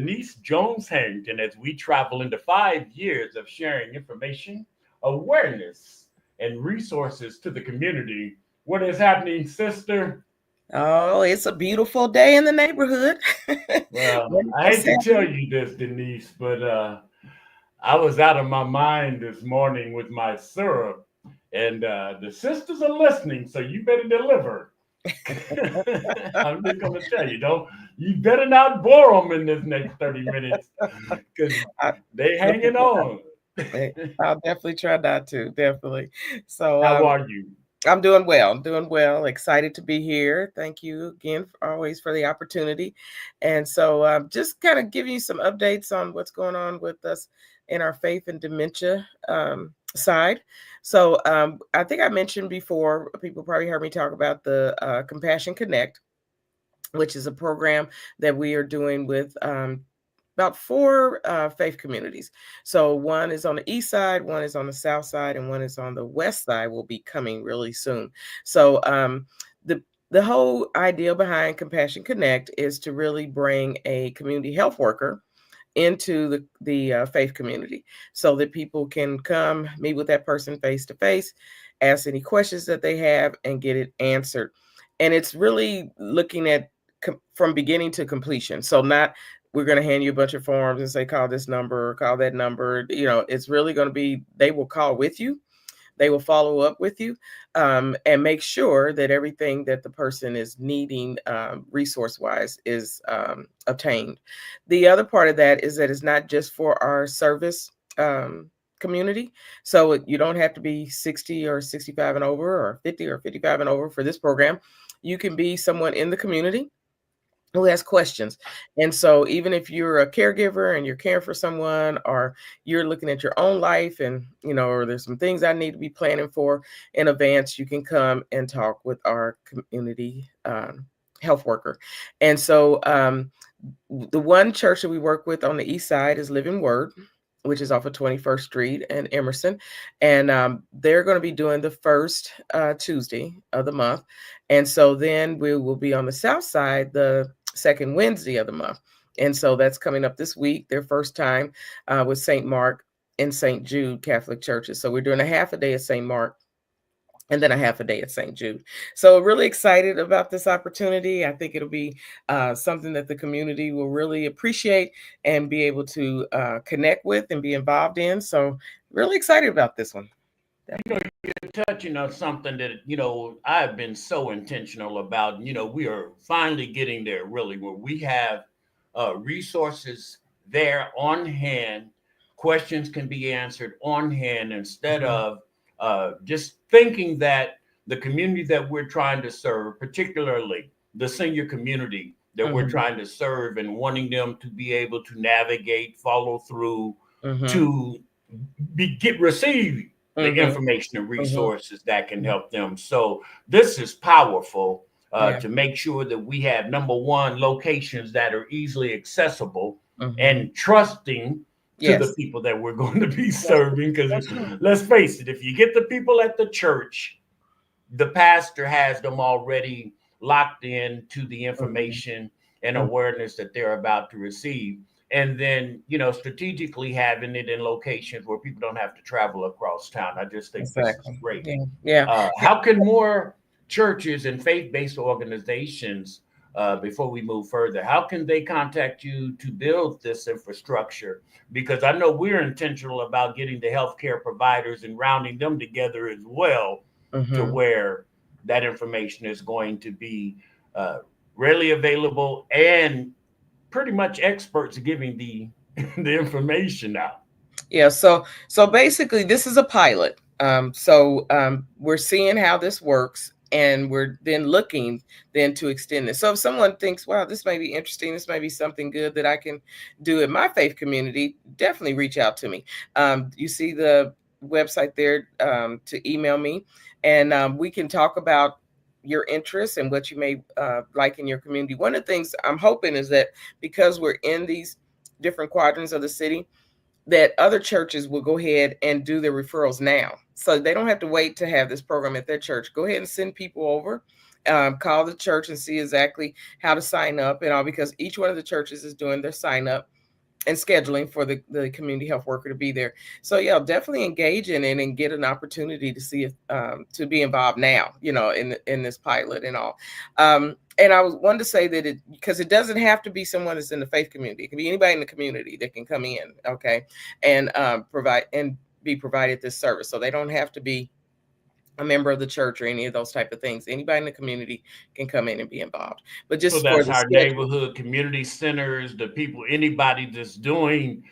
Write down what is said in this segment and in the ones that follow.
Denise Jones Harrington as we travel into 5 years of sharing information, awareness, and resources to the community. What is happening, sister? Oh, it's a beautiful day in the neighborhood. Well, I What's hate to tell happening? you this, Denise, but I was out of my mind this morning with my syrup, and the sisters are listening, so you better deliver. I'm just gonna tell you, don't you better not bore them in this next 30 minutes because I they hanging definitely try. on. I'll definitely try not to. Definitely. So, How are you? I'm doing well. I'm doing well. Excited to be here. Thank you again always for the opportunity. And so, just kind of giving you some updates on what's going on with us in our faith and dementia side. So, I think I mentioned before, people probably heard me talk about the Compassion Connect, which is a program that we are doing with about four faith communities. So one is on the east side, one is on the south side, and one is on the west side. Will be coming really soon. So the whole idea behind Compassion Connect is to really bring a community health worker into the faith community so that people can come meet with that person face to face, ask any questions that they have, and get it answered. And it's really looking at from beginning to completion. So not we're going to hand you a bunch of forms and say call this number or call that number. It's really going to be they will call with you, they will follow up with you, and make sure that everything that the person is needing resource wise is obtained. The other part of that is that it's not just for our service community. So you don't have to be 60 or 65 and over or 50 or 55 and over for this program. You can be someone in the community who has questions. And so even if you're a caregiver and you're caring for someone, or you're looking at your own life and, or there's some things I need to be planning for in advance, you can come and talk with our community health worker. And so the one church that we work with on the east side is Living Word, which is off of 21st Street and Emerson. And they're going to be doing the first Tuesday of the month. And so then we will be on the south side the second Wednesday of the month. And so that's coming up this week, their first time with St. Mark and St. Jude Catholic churches. So we're doing a half a day at St. Mark and then a half a day at St. Jude. So really excited about this opportunity. I think it'll be something that the community will really appreciate and be able to connect with and be involved in. So really excited about this one. You're touching on something that, I've been so intentional about. We are finally getting there, really, where we have resources there on hand. Questions can be answered on hand instead Mhm. of just thinking that the community that we're trying to serve, particularly the senior community that we're Mhm. trying to serve, and wanting them to be able to navigate, follow through, Mhm. to receive the Mhm. information and Mhm. resources that can help them. So this is powerful Yeah. to make sure that we have, number one, locations that are easily accessible Mhm. and trusting to the Yes. people that we're going to be That's serving. Because that's true. let's face it, if you get the people at the church, the pastor has them already locked in to the Mhm. information and Mhm. awareness that they're about to receive. And then, strategically having it in locations where people don't have to travel across town. I just think this is Exactly. great. Yeah. Yeah. How can more churches and faith-based organizations, before we move further, how can they contact you to build this infrastructure? Because I know we're intentional about getting the healthcare providers and rounding them together as well, to Mhm. where that information is going to be uh, readily available and pretty much experts giving the the information out. Yeah, so basically this is a pilot. We're seeing how this works and we're then looking then to extend this. So if someone thinks, wow, this may be interesting, this may be something good that I can do in my faith community, definitely reach out to me. You see the website there to email me, and we can talk about your interests and what you may like in your community. One of the things I'm hoping is that because we're in these different quadrants of the city, that other churches will go ahead and do their referrals now. So they don't have to wait to have this program at their church. Go ahead and send people over, call the church and see exactly how to sign up and all, because each one of the churches is doing their sign up and scheduling for the community health worker to be there. So yeah, definitely engage in it and get an opportunity to see if to be involved now, in this pilot and all. And I was wanted to say that because it doesn't have to be someone that's in the faith community. It can be anybody in the community that can come in, okay, and provide and be provided this service. So they don't have to be a member of the church or any of those type of things. Anybody in the community can come in and be involved. But So just for that's the our schedule, neighborhood community centers, the people, anybody that's doing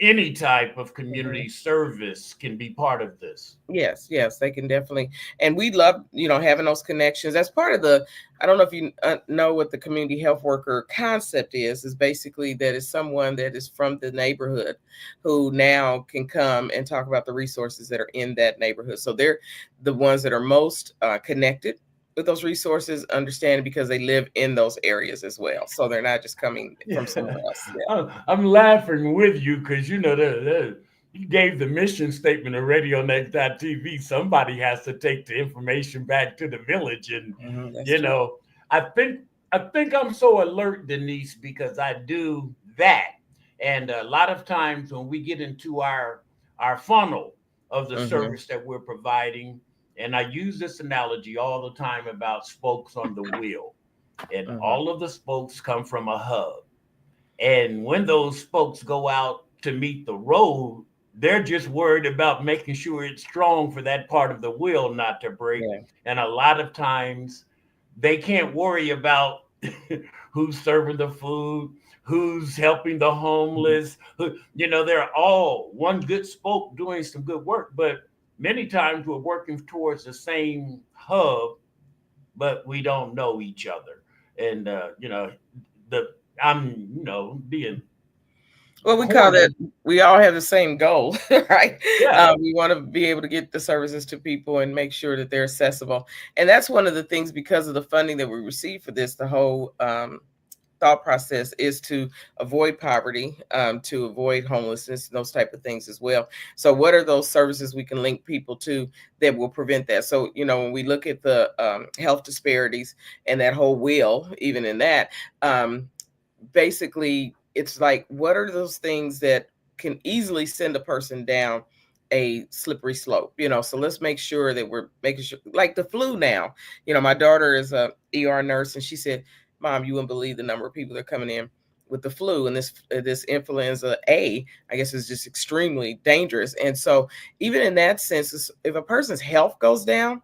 any type of mhm. community service can be part of this. Yes, yes, they can definitely. And we love, having those connections. That's part of I don't know if you know what the community health worker concept is basically that is someone that is from the neighborhood who now can come and talk about the resources that are in that neighborhood. So they're the ones that are most connected with those resources, understand because they live in those areas as well. So they're not just coming from Yeah, somewhere else. Yeah. I'm laughing with you because you gave the mission statement of RadioNext.tv. Somebody has to take the information back to the village, and That's you true. know, I think I think I'm so alert, Denise, because I do that, and a lot of times when we get into our funnel of the Hmm. service that we're providing, and I use this analogy all the time about spokes on the wheel, and Hmm. all of the spokes come from a hub. And when those spokes go out to meet the road, they're just worried about making sure it's strong for that part of the wheel not to break. Yeah. And a lot of times they can't worry about who's serving the food, who's helping the Mhm. homeless. They're all one good spoke doing some good work, but many times we're working towards the same hub, but we don't know each other. And the I'm being Well, we call that corny. we all have the same goal, right? Yeah, We want to be able to get the services to people and make sure that they're accessible. And that's one of the things because of the funding that we receive for this, the whole thought process is to avoid poverty, to avoid homelessness, those type of things as well. So what are those services we can link people to that will prevent that? So, when we look at the health disparities and that whole wheel, even in that, basically it's like what are those things that can easily send a person down a slippery slope, so let's make sure that we're making sure, like the flu now, my daughter is a ER nurse and she said, Mom, you wouldn't believe the number of people that are coming in with the flu, and this influenza A, I guess, is just extremely dangerous. And so even in that sense, if a person's health goes down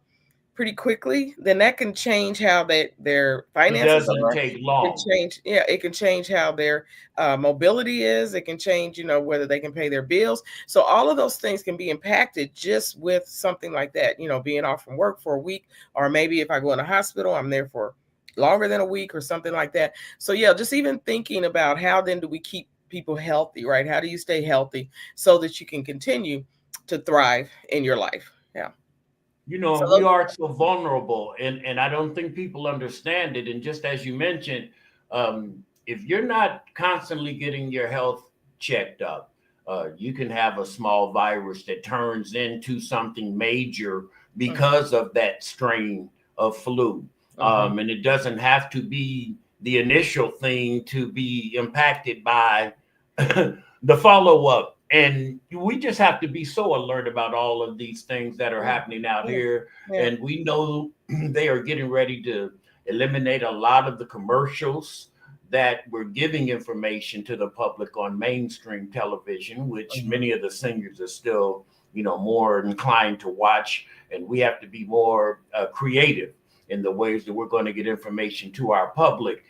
pretty quickly, then that can change how their it finances doesn't are. take It can long. change, yeah, it can change how their mobility is. It can change, whether they can pay their bills. So all of those things can be impacted just with something like that, being off from work for a week, or maybe if I go in a hospital, I'm there for longer than a week or something like that. So yeah, just even thinking about how then do we keep people healthy, right? How do you stay healthy so that you can continue to thrive in your life? Yeah. So We those, are so vulnerable, and I don't think people understand it. And just as you mentioned, if you're not constantly getting your health checked up, you can have a small virus that turns into something major mhm, because of that strain of flu. mhm. And it doesn't have to be the initial thing to be impacted by the follow up. And we just have to be so alert about all of these things that are Yeah, happening out yeah, here. yeah. And we know they are getting ready to eliminate a lot of the commercials that were giving information to the public on mainstream television, which Mhm. many of the seniors are still, more inclined to watch. And we have to be more creative in the ways that we're going to get information to our public.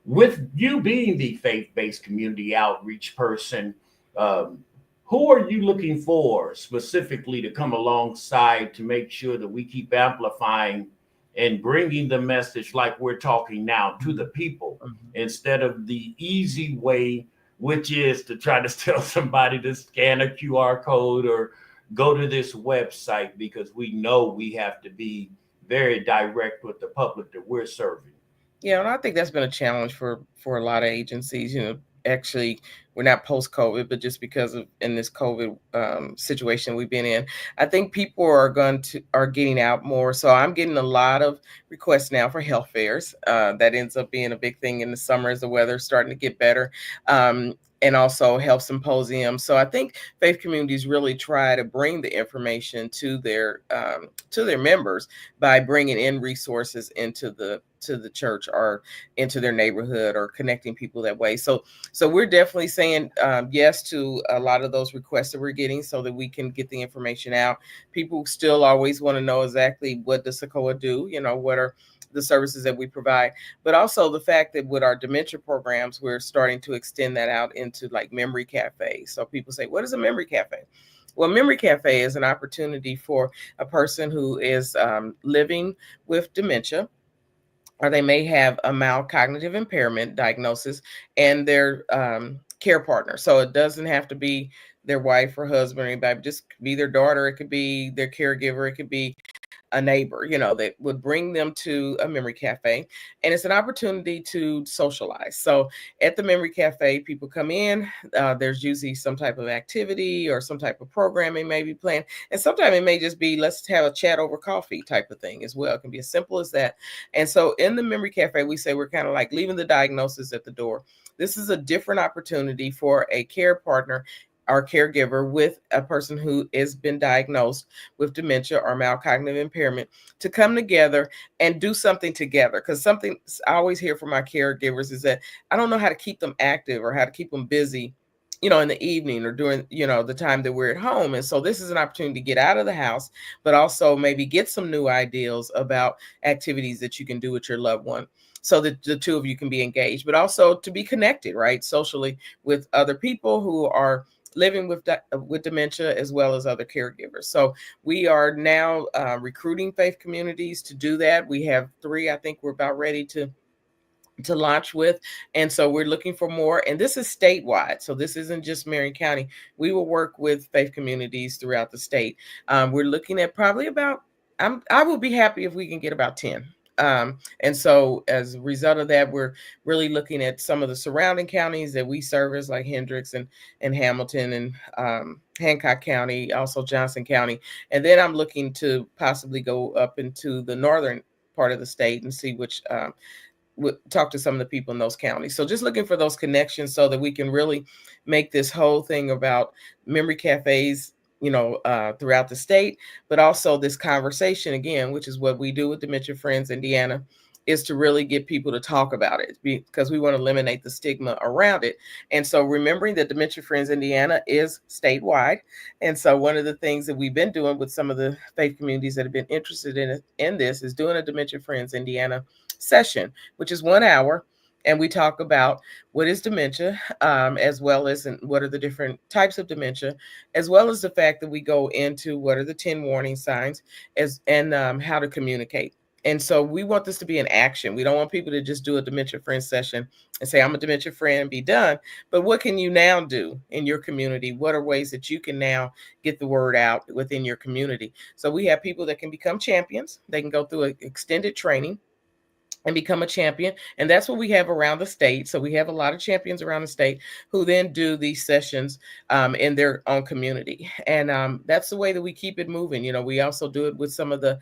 With you being the faith based community outreach person, um, who are you looking for specifically to come alongside to make sure that we keep amplifying and bringing the message like we're talking now to the people Mhm. instead of the easy way, which is to try to tell somebody to scan a QR code or go to this website, because we know we have to be very direct with the public that we're serving. Yeah, and I think that's been a challenge for a lot of agencies. Actually, we're not post COVID, but just because of in this COVID situation we've been in, I think people are getting out more. So I'm getting a lot of requests now for health fairs. That ends up being a big thing in the summer as the weather's starting to get better. and also health symposiums. So I think faith communities really try to bring the information to their members by bringing in resources into the church or into their neighborhood, or connecting people that way. So we're definitely saying yes to a lot of those requests that we're getting, so that we can get the information out. People still always want to know exactly what does Cicoa do, what are the services that we provide, but also the fact that with our dementia programs, we're starting to extend that out into like memory cafes. So people say, what is a memory cafe? Well, memory cafe is an opportunity for a person who is living with dementia, or they may have a mild cognitive impairment diagnosis, and their care partner. So it doesn't have to be their wife or husband or anybody, just be their daughter. It could be their caregiver. It could be a neighbor, that would bring them to a memory cafe. And it's an opportunity to socialize. So at the memory cafe, people come in, there's usually some type of activity or some type of programming may be planned. And sometimes it may just be, let's have a chat over coffee type of thing as well. It can be as simple as that. And so in the memory cafe, we say we're kind of like leaving the diagnosis at the door. This is a different opportunity for a care partner, our caregiver, with a person who has been diagnosed with dementia or mild cognitive impairment, to come together and do something together. Because something I always hear from my caregivers is that I don't know how to keep them active or how to keep them busy, in the evening or during, the time that we're at home. And so this is an opportunity to get out of the house, but also maybe get some new ideas about activities that you can do with your loved one, so that the two of you can be engaged, but also to be connected, right, socially, with other people who are living with dementia, as well as other caregivers. So we are now recruiting faith communities to do that. We have 3, I think we're about ready to launch with. And so we're looking for more. And this is statewide. So this isn't just Marion County. We will work with faith communities throughout the state. We're looking at probably about, I will be happy if we can get about 10. And so as a result of that, we're really looking at some of the surrounding counties that we service, like Hendricks and Hamilton and Hancock County, also Johnson County. And then I'm looking to possibly go up into the northern part of the state and see which talk to some of the people in those counties. So just looking for those connections so that we can really make this whole thing about memory cafes, throughout the state, but also this conversation again, which is what we do with Dementia Friends Indiana, is to really get people to talk about it, because we want to eliminate the stigma around it. And so remembering that Dementia Friends Indiana is statewide. And so one of the things that we've been doing with some of the faith communities that have been interested in this is doing a Dementia Friends Indiana session, which is 1 hour. And we talk about what is dementia, as well as what are the different types of dementia, as well as the fact that we go into what are the 10 warning signs, and how to communicate. And so we want this to be an action. We don't want people to just do a dementia friend session and say, I'm a dementia friend, and be done. But what can you now do in your community? What are ways that you can now get the word out within your community? So we have people that can become champions. They can go through an extended training and become a champion. And that's what we have around the state. So we have a lot of champions around the state who then do these sessions in their own community. And that's the way that we keep it moving. We also do it with some of the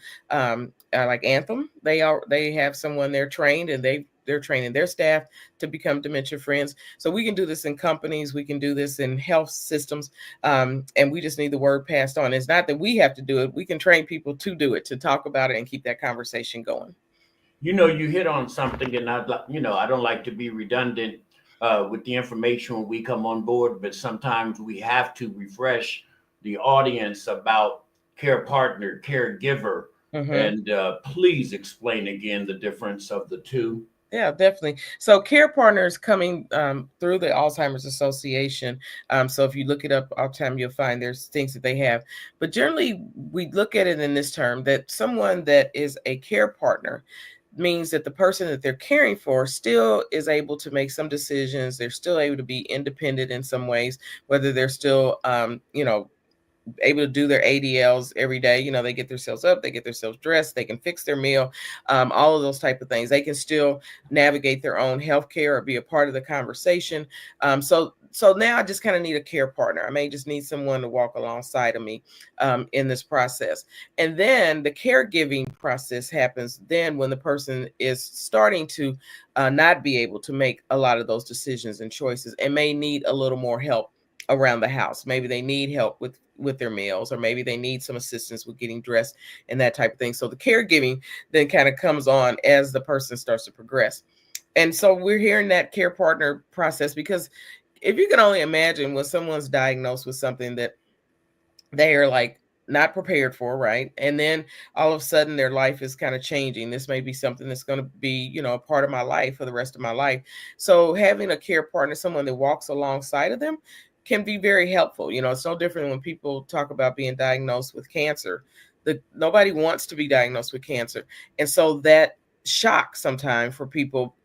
like Anthem. They have someone there trained, and they're training their staff to become dementia friends. So we can do this in companies, we can do this in health systems, and we just need the word passed on. It's not that we have to do it. We can train people to do it, to talk about it and keep that conversation going. You hit on something, and I don't like to be redundant with the information when we come on board, but sometimes we have to refresh the audience about care partner, caregiver, and please explain again the difference of the two. Yeah, definitely. So care partners coming through the Alzheimer's Association. So if you look it up all the time, you'll find there's things that they have. But generally, we look at it in this term, that someone that is a care partner means that the person that they're caring for still is able to make some decisions. They're still able to be independent in some ways, whether they're still, able to do their ADLs every day. They get themselves up, they get themselves dressed, they can fix their meal, all of those type of things. They can still navigate their own healthcare or be a part of the conversation. So so now I just kind of need a care partner. I may just need someone to walk alongside of me in this process. And then the caregiving process happens then when the person is starting to not be able to make a lot of those decisions and choices and may need a little more help around the house. Maybe they need help with their meals, or maybe they need some assistance with getting dressed and that type of thing. So the caregiving then kind of comes on as the person starts to progress. And so we're here in that care partner process, because if you can only imagine when someone's diagnosed with something that they are like not prepared for, right? And then all of a sudden their life is kind of changing. This may be something that's going to be, a part of my life for the rest of my life. So having a care partner, someone that walks alongside of them, can be very helpful. It's no different when people talk about being diagnosed with cancer. Nobody wants to be diagnosed with cancer. And so that shock sometimes for people,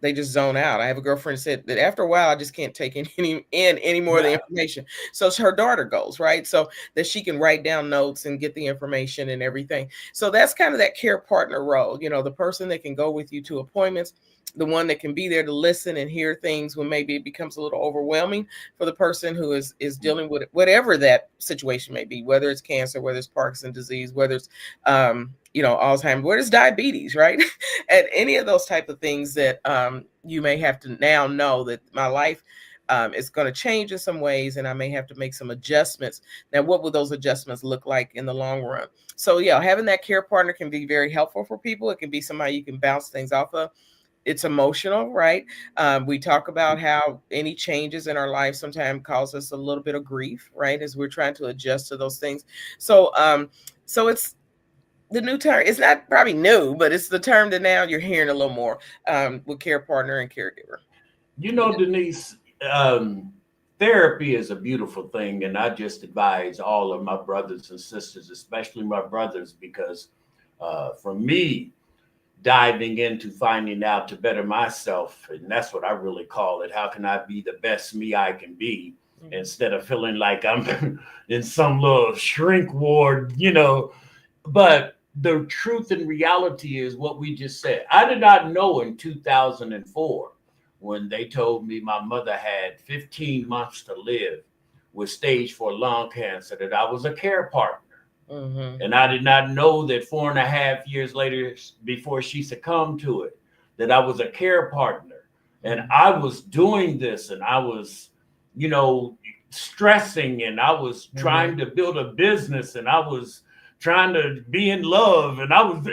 they just zone out. I have a girlfriend said that after a while, I just can't take any more of the information. So her daughter goes, right? So that she can write down notes and get the information and everything. So that's kind of that care partner role, the person that can go with you to appointments, the one that can be there to listen and hear things when maybe it becomes a little overwhelming for the person who is dealing with whatever that situation may be, whether it's cancer, whether it's Parkinson's disease, whether it's Alzheimer's, whether it's diabetes, right? And any of those type of things that you may have to now know that my life is going to change in some ways, and I may have to make some adjustments. Now, what will those adjustments look like in the long run? So having that care partner can be very helpful for people. It can be somebody you can bounce things off of. It's emotional, right? We talk about how any changes in our life sometimes cause us a little bit of grief, right? As we're trying to adjust to those things. So it's the new term. It's not probably new, but it's the term that now you're hearing a little more with care partner and caregiver. Denise, therapy is a beautiful thing. And I just advise all of my brothers and sisters, especially my brothers, because for me, diving into finding out to better myself, and that's what I really call it. How can I be the best me I can be, instead of feeling like I'm in some little shrink ward, But the truth and reality is what we just said. I did not know in 2004, when they told me my mother had 15 months to live with stage 4 lung cancer, that I was a care partner. And I did not know that 4.5 years later, before she succumbed to it, that I was a care partner. And I was doing this, and I was, stressing, and I was trying to build a business, and I was trying to be in love. And I was,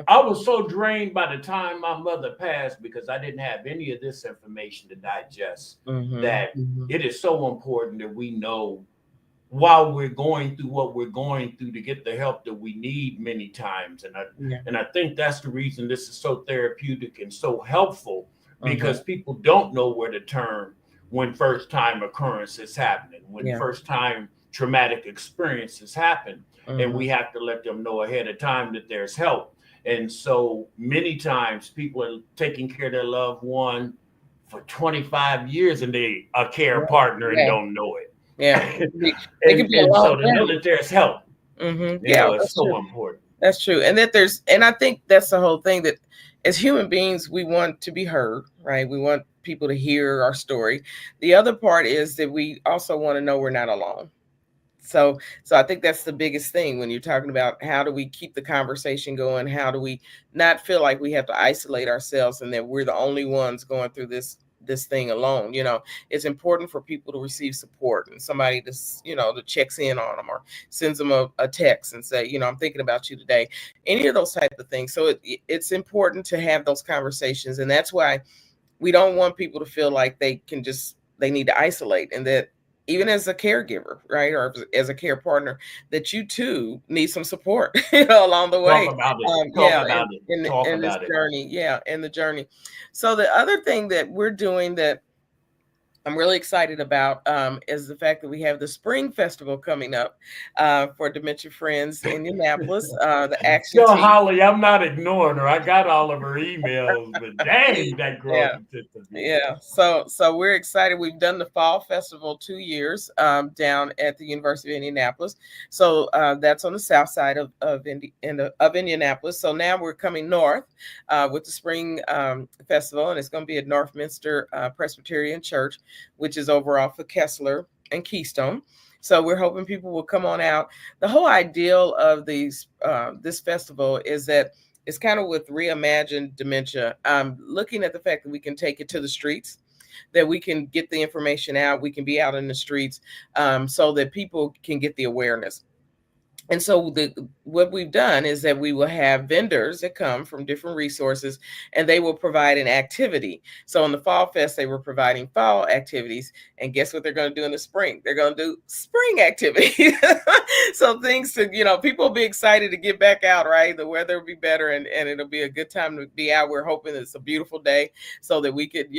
I was so drained by the time my mother passed, because I didn't have any of this information to digest, that it is so important that we know, while we're going through what we're going through, to get the help that we need many times. And I think that's the reason this is so therapeutic and so helpful, because people don't know where to turn when first time occurrence is happening, when first time traumatic experiences happen. And we have to let them know ahead of time that there's help. And so many times people are taking care of their loved one for 25 years, and they a care partner and don't know it. Yeah. and so to know that there's help, it's so important. That's true. And I think that's the whole thing, that as human beings, we want to be heard, right? We want people to hear our story. The other part is that we also want to know we're not alone. So I think that's the biggest thing when you're talking about how do we keep the conversation going? How do we not feel like we have to isolate ourselves and that we're the only ones going through this thing alone? It's important for people to receive support, and somebody to, that checks in on them or sends them a text and say, I'm thinking about you today, any of those type of things. So it's important to have those conversations. And that's why we don't want people to feel like they need to isolate, and that even as a caregiver, right, or as a care partner, that you too need some support, along the way. Talk about it. In this journey. Yeah, in the journey. So the other thing that we're doing that I'm really excited about is the fact that we have the Spring Festival coming up for Dementia Friends in Indianapolis. The action Tell team. Holly I'm not ignoring her. I got all of her emails, but dang, that girl's Yeah. a tip to me. Yeah, so we're excited. We've done the fall festival 2 years down at the University of Indianapolis. So that's on the south side of Indianapolis. So now we're coming north with the spring festival, and it's going to be at Northminster Presbyterian Church, which is over off of Kessler and Keystone. So we're hoping people will come on out. The whole ideal of this festival is that it's kind of with reimagined dementia, looking at the fact that we can take it to the streets, that we can get the information out, we can be out in the streets, so that people can get the awareness. And so what we've done is that we will have vendors that come from different resources, and they will provide an activity. So in the Fall Fest, they were providing fall activities. And guess what they're going to do in the spring? They're going to do spring activities. So things to, people will be excited to get back out, right? The weather will be better, and it'll be a good time to be out. We're hoping it's a beautiful day so that we could,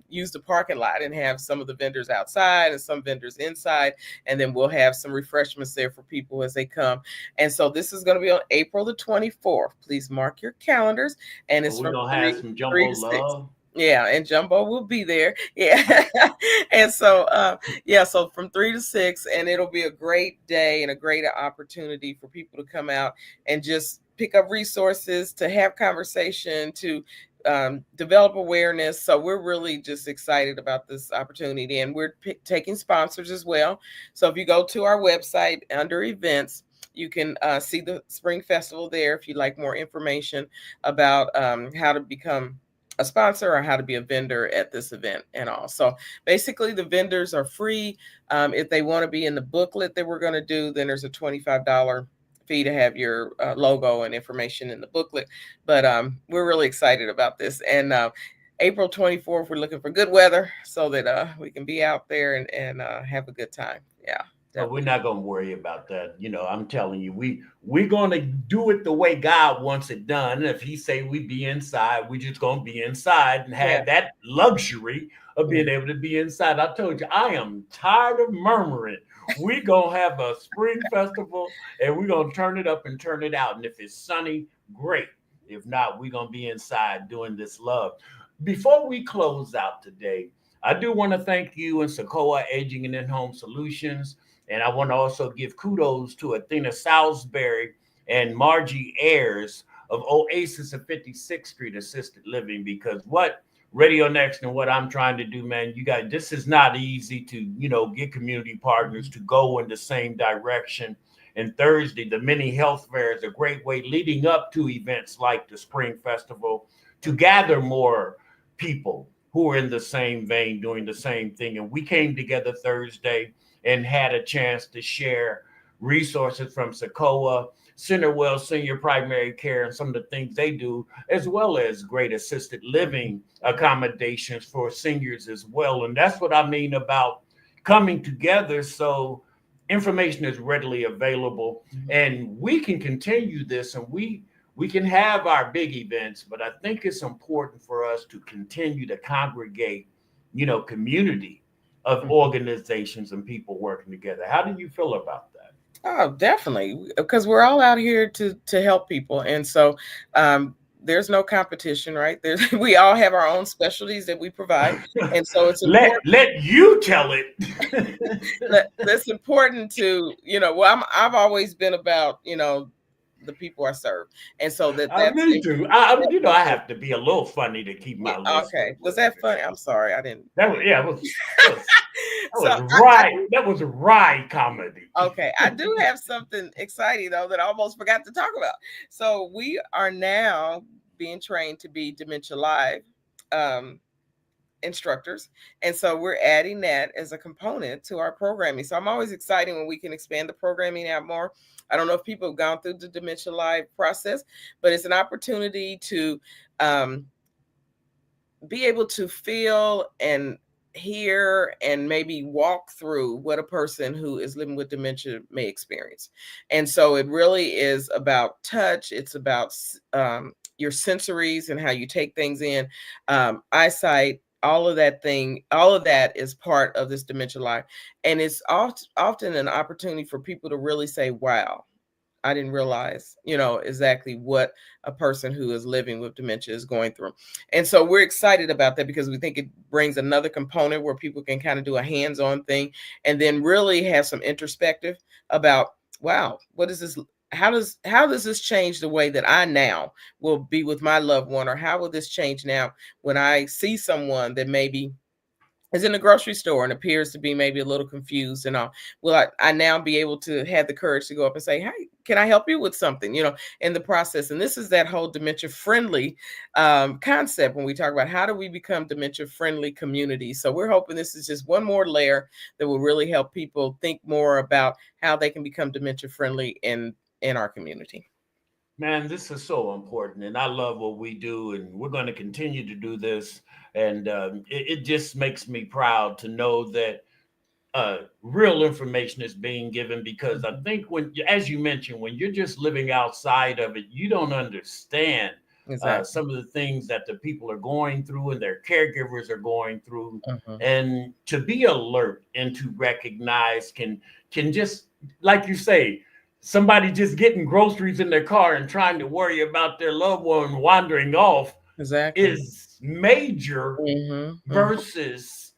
use the parking lot and have some of the vendors outside and some vendors inside. And then we'll have some refreshments there for people as they come. And so this is going to be on April the 24th. Please mark your calendars. And it's We're from gonna have some three jumbo to 6. love. Yeah, and Jumbo will be there. Yeah. And so so from 3 to 6, and it'll be a great day and a great opportunity for people to come out and just pick up resources, to have conversation, to develop awareness. So we're really just excited about this opportunity, and we're taking sponsors as well. So if you go to our website under events, you can see the Spring Festival there if you'd like more information about how to become a sponsor or how to be a vendor at this event and all. So basically the vendors are free. If they want to be in the booklet that we're going to do, then there's a $25 fee to have your logo and information in the booklet. But we're really excited about this. And April 24th, we're looking for good weather so that we can be out there and have a good time. Yeah. But we're not gonna worry about that. I'm telling you, we're gonna do it the way God wants it done. And if He say we be inside, we just gonna be inside and Yeah. have that luxury of being Yeah. able to be inside. I told you, I am tired of murmuring. We gonna have a spring festival, and we're gonna turn it up and turn it out. And if it's sunny, great. If not, we're gonna be inside doing this love. Before we close out today, I do want to thank you and Cicoa Aging and In-Home Solutions. And I want to also give kudos to Athena Salisbury and Margie Ayers of Oasis of 56th Street Assisted Living, because what Radio Next and what I'm trying to do, man, you guys, this is not easy to, get community partners to go in the same direction. And Thursday, the mini health fair is a great way leading up to events like the Spring Festival to gather more people who are in the same vein doing the same thing. And we came together Thursday and had a chance to share resources from Cicoa, Centerwell Senior Primary Care, and some of the things they do, as well as great assisted living accommodations for seniors as well. And that's what I mean about coming together so information is readily available, and we can continue this, and we can have our big events, but I think it's important for us to continue to congregate, community of organizations and people working together. How do you feel about that? Oh, definitely, because we're all out here to help people, and so there's no competition, right? We all have our own specialties that we provide, and so it's important. let you tell it. That's important to Well, I've always been about the people I serve, and so that's Me too. I have to be a little funny to keep yeah, my listeners okay. Was listening. that funny? I'm sorry, I didn't. That was yeah, that was that So was I right. That was a right comedy. Okay, I do have something exciting though that I almost forgot to talk about. So we are now being trained to be Dementia Live um, instructors, and so we're adding that as a component to our programming. So I'm always excited when we can expand the programming out more. I don't know if people have gone through the Dementia Live process, but it's an opportunity to um, be able to feel and hear and maybe walk through what a person who is living with dementia may experience. And so it really is about touch. It's about your sensories and how you take things in, eyesight, all of that is part of this dementia life. And it's often an opportunity for people to really say, wow, I didn't realize, exactly what a person who is living with dementia is going through. And so we're excited about that because we think it brings another component where people can kind of do a hands-on thing and then really have some introspective about, wow, what is this? How does this change the way that I now will be with my loved one? Or how will this change now when I see someone that maybe is in the grocery store and appears to be maybe a little confused and all? Will I now be able to have the courage to go up and say, hey, can I help you with something, in the process? And this is that whole dementia friendly concept when we talk about how do we become dementia friendly community. So we're hoping this is just one more layer that will really help people think more about how they can become dementia friendly in our community. Man, this is so important, and I love what we do, and we're going to continue to do this. And it just makes me proud to know that real information is being given, because I Mhm. think when, as you mentioned, when you're just living outside of it, you don't understand Exactly. some of the things that the people are going through and their caregivers are going through. Mhm. And to be alert and to recognize can just, like you say, somebody just getting groceries in their car and trying to worry about their loved one wandering off Exactly. is major Mhm. Mhm. versus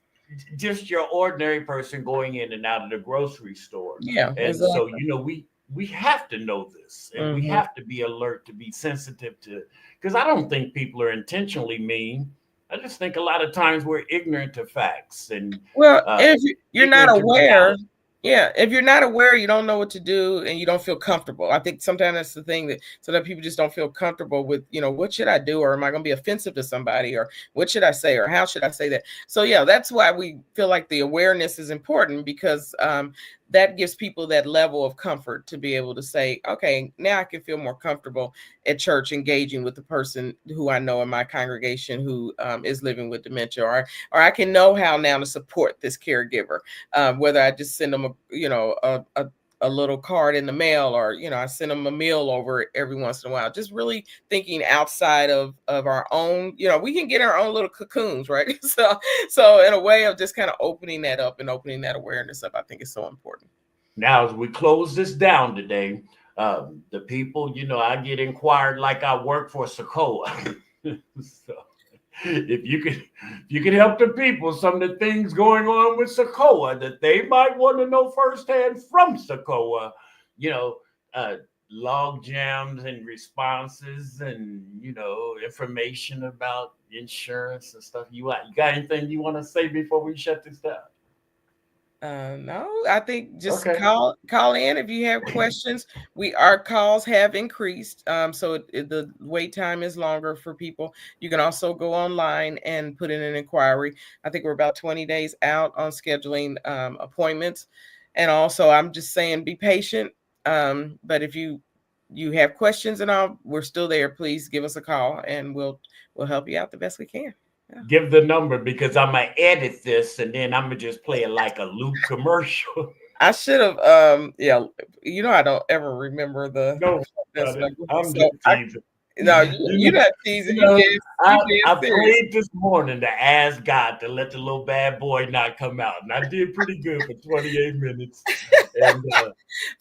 just your ordinary person going in and out of the grocery store. Yeah, And so, exactly. we have to know this, and we Mhm. have to be alert, to be sensitive to, because I don't think people are intentionally mean. I just think a lot of times we're ignorant to facts and Well, uh, if you're not ignorant to aware, reality. yeah, if you're not aware, you don't know what to do and you don't feel comfortable. I think sometimes that's the thing, that so that people just don't feel comfortable with, what should I do? Or am I going to be offensive to somebody? Or what should I say? Or how should I say that? So, yeah, that's why we feel like the awareness is important, because that gives people that level of comfort to be able to say, okay, now I can feel more comfortable at church engaging with the person who I know in my congregation who is living with dementia, or I can know how now to support this caregiver, whether I just send them a little card in the mail, or I send them a meal over every once in a while. Just really thinking outside of our own. We can get our own little cocoons, right? So in a way of just kind of opening that up and opening that awareness up, I think is so important. Now, as we close this down today, the people, I get inquired like I work for Cicoa. So if you could help the people, some of the things going on with Cicoa that they might want to know firsthand from Cicoa, you know, uh, log jams and responses, and information about insurance and stuff. You got anything you want to say before we shut this down? No, I think just Okay. call in if you have questions. Our calls have increased, so the wait time is longer for people. You can also go online and put in an inquiry. I think we're about 20 days out on scheduling appointments, and also I'm just saying be patient. But if you have questions and all, we're still there. Please give us a call, and we'll help you out the best we can. Yeah. Give the number, because I'm gonna edit this and then I'm gonna just play it like a loop commercial. I should have, yeah, I don't ever remember No, this about it. number. I'm So just teasing. no, You you're know, not you teasing. know, You I dead I serious. prayed this morning to ask God to let the little bad boy not come out, and I did pretty good for 28 minutes. And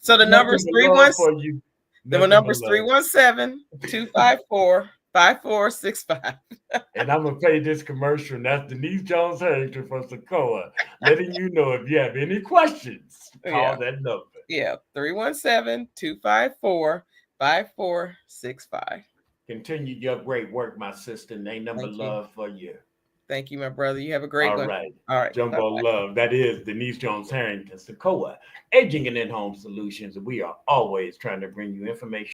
So the number nothing is but three one. love for you, The nothing number but is three love. one seven 254 5465. And I'm gonna play this commercial, and that's Denise Jones Harrington from Cicoa, letting you know if you have any questions, call Yeah, that number. yeah, 317-254 5465. Continue your great work, my sister, and ain't number Thank you. love for you. Thank you, my brother. You have a great All one. right. All right. Jumbo Bye-bye. Love. That is Denise Jones Harrington, Cicoa, Aging and In Home Solutions. We are always trying to bring you information